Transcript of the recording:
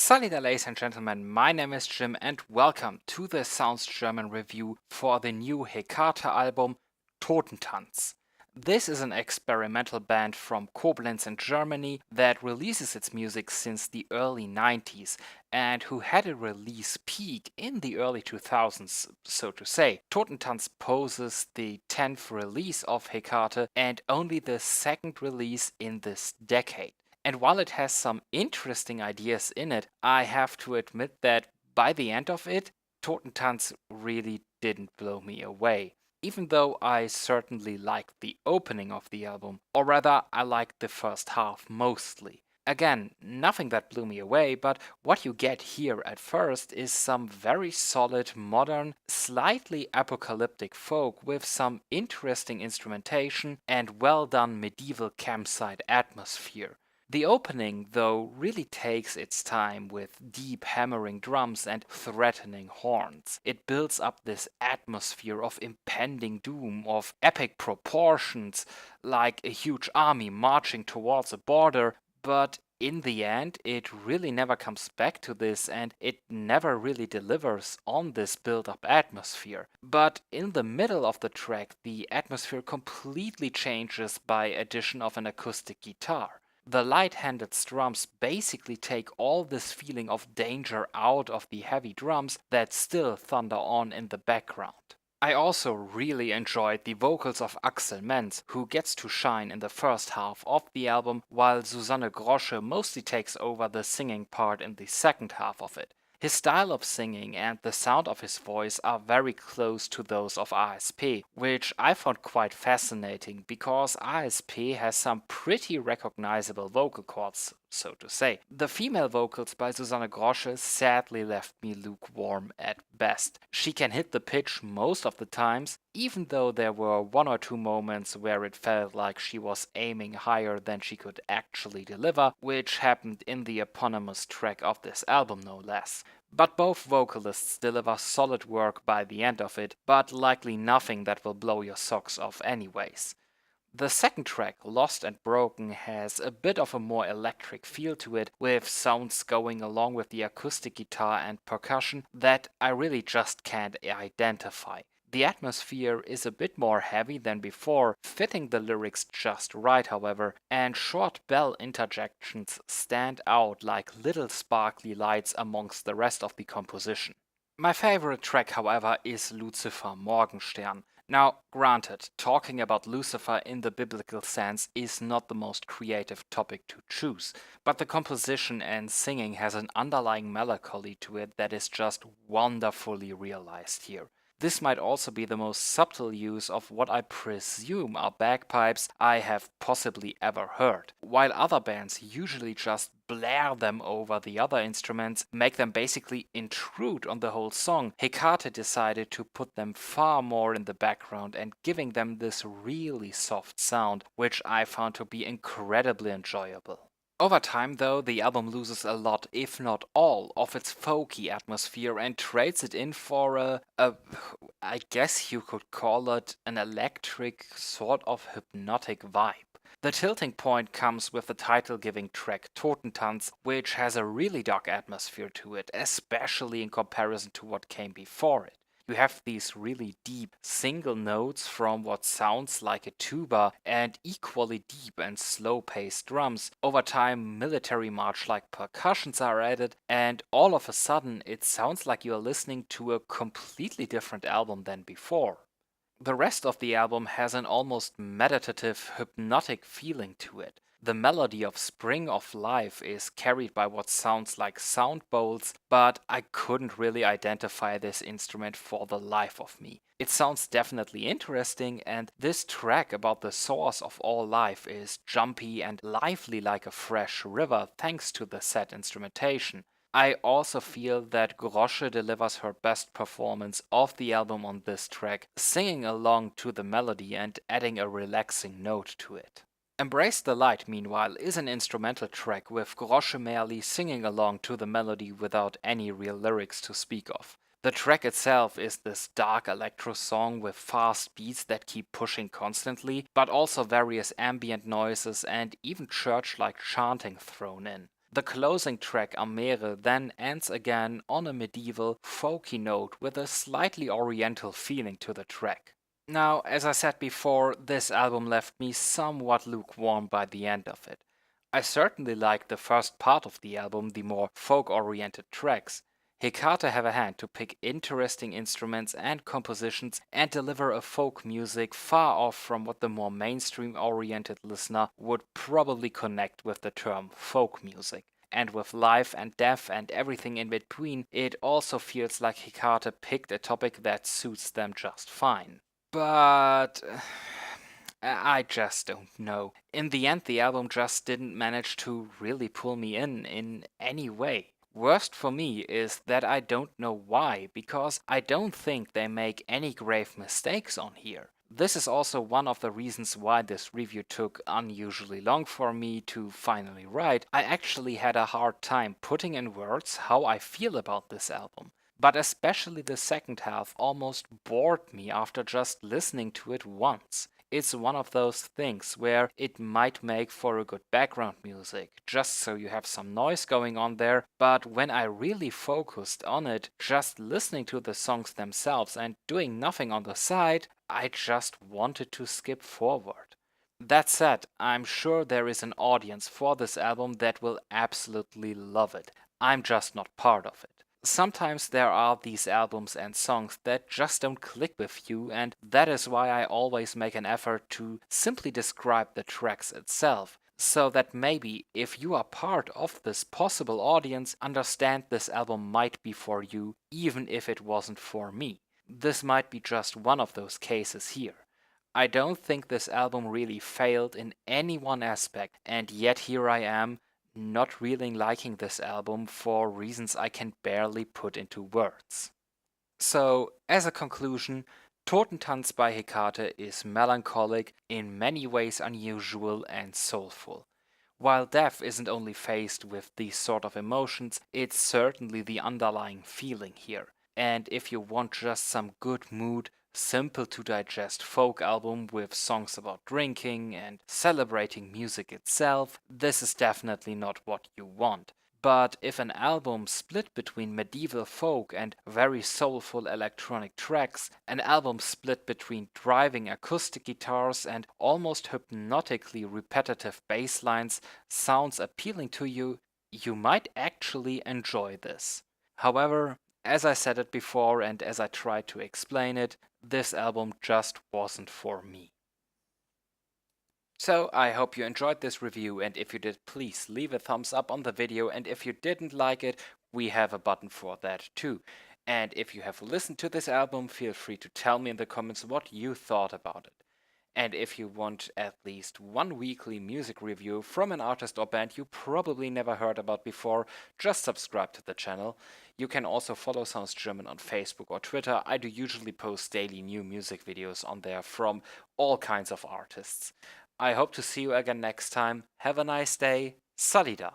Salute, ladies and gentlemen, my name is Jim and welcome to the Sounds German review for the new Hekate album Totentanz. This is an experimental band from Koblenz in Germany that releases its music since the early 90s and who had a release peak in the early 2000s, so to say. Totentanz poses the 10th release of Hekate and only the second release in this decade. And while it has some interesting ideas in it, I have to admit that by the end of it, Totentanz really didn't blow me away. Even though I certainly liked the opening of the album, or rather, I liked the first half mostly. Again, nothing that blew me away, but what you get here at first is some very solid, modern, slightly apocalyptic folk with some interesting instrumentation and well done medieval campsite atmosphere. The opening, though, really takes its time with deep hammering drums and threatening horns. It builds up this atmosphere of impending doom, of epic proportions, like a huge army marching towards a border, but in the end, it really never comes back to this and it never really delivers on this build-up atmosphere. But in the middle of the track, the atmosphere completely changes by addition of an acoustic guitar. The light-handed strums basically take all this feeling of danger out of the heavy drums that still thunder on in the background. I also really enjoyed the vocals of Axel Menz, who gets to shine in the first half of the album, while Susanne Grosche mostly takes over the singing part in the second half of it. His style of singing and the sound of his voice are very close to those of ASP, which I found quite fascinating because ASP has some pretty recognizable vocal cords, so to say. The female vocals by Susanne Grosche sadly left me lukewarm at best. She can hit the pitch most of the times, even though there were one or two moments where it felt like she was aiming higher than she could actually deliver, which happened in the eponymous track of this album no less. But both vocalists deliver solid work by the end of it, but likely nothing that will blow your socks off anyways. The second track, Lost and Broken, has a bit of a more electric feel to it, with sounds going along with the acoustic guitar and percussion that I really just can't identify. The atmosphere is a bit more heavy than before, fitting the lyrics just right, however, and short bell interjections stand out like little sparkly lights amongst the rest of the composition. My favorite track, however, is Lucifer Morgenstern. Now, granted, talking about Lucifer in the biblical sense is not the most creative topic to choose, but the composition and singing has an underlying melancholy to it that is just wonderfully realized here. This might also be the most subtle use of what I presume are bagpipes I have possibly ever heard. While other bands usually just blare them over the other instruments, make them basically intrude on the whole song, Hekate decided to put them far more in the background and giving them this really soft sound, which I found to be incredibly enjoyable. Over time, though, the album loses a lot, if not all, of its folky atmosphere and trades it in for I guess you could call it an electric, sort of hypnotic vibe. The tilting point comes with the title-giving track Totentanz, which has a really dark atmosphere to it, especially in comparison to what came before it. You have these really deep single notes from what sounds like a tuba and equally deep and slow-paced drums. Over time, military march-like percussions are added, and all of a sudden it sounds like you're listening to a completely different album than before. The rest of the album has an almost meditative, hypnotic feeling to it. The melody of Spring of Life is carried by what sounds like sound bowls, but I couldn't really identify this instrument for the life of me. It sounds definitely interesting, and this track about the source of all life is jumpy and lively like a fresh river thanks to the set instrumentation. I also feel that Grosche delivers her best performance of the album on this track, singing along to the melody and adding a relaxing note to it. Embrace the Light, meanwhile, is an instrumental track with Grosche merely singing along to the melody without any real lyrics to speak of. The track itself is this dark electro song with fast beats that keep pushing constantly, but also various ambient noises and even church-like chanting thrown in. The closing track Amere then ends again on a medieval, folky note with a slightly oriental feeling to the track. Now, as I said before, this album left me somewhat lukewarm by the end of it. I certainly liked the first part of the album, the more folk-oriented tracks. Hekate have a hand to pick interesting instruments and compositions and deliver a folk music far off from what the more mainstream-oriented listener would probably connect with the term folk music. And with life and death and everything in between, it also feels like Hekate picked a topic that suits them just fine. But I just don't know. In the end, the album just didn't manage to really pull me in any way. Worst for me is that I don't know why, because I don't think they make any grave mistakes on here. This is also one of the reasons why this review took unusually long for me to finally write. I actually had a hard time putting in words how I feel about this album. But especially the second half almost bored me after just listening to it once. It's one of those things where it might make for a good background music, just so you have some noise going on there, but when I really focused on it, just listening to the songs themselves and doing nothing on the side, I just wanted to skip forward. That said, I'm sure there is an audience for this album that will absolutely love it. I'm just not part of it. Sometimes there are these albums and songs that just don't click with you, and that is why I always make an effort to simply describe the tracks itself, so that maybe if you are part of this possible audience, understand this album might be for you, even if it wasn't for me. This might be just one of those cases here. I don't think this album really failed in any one aspect, and yet here I am, not really liking this album for reasons I can barely put into words. So, as a conclusion, Totentanz by Hekate is melancholic, in many ways unusual and soulful. While death isn't only faced with these sort of emotions, it's certainly the underlying feeling here. And if you want just some good mood, simple to digest folk album with songs about drinking and celebrating music itself, this is definitely not what you want. But if an album split between medieval folk and very soulful electronic tracks, an album split between driving acoustic guitars and almost hypnotically repetitive bass lines sounds appealing to you, you might actually enjoy this. However, as I said it before and as I tried to explain it, this album just wasn't for me. So I hope you enjoyed this review, and if you did, please leave a thumbs up on the video, and if you didn't like it, we have a button for that too. And if you have listened to this album, feel free to tell me in the comments what you thought about it. And if you want at least one weekly music review from an artist or band you probably never heard about before, just subscribe to the channel. You can also follow Sounds German on Facebook or Twitter. I do usually post daily new music videos on there from all kinds of artists. I hope to see you again next time. Have a nice day. Salida!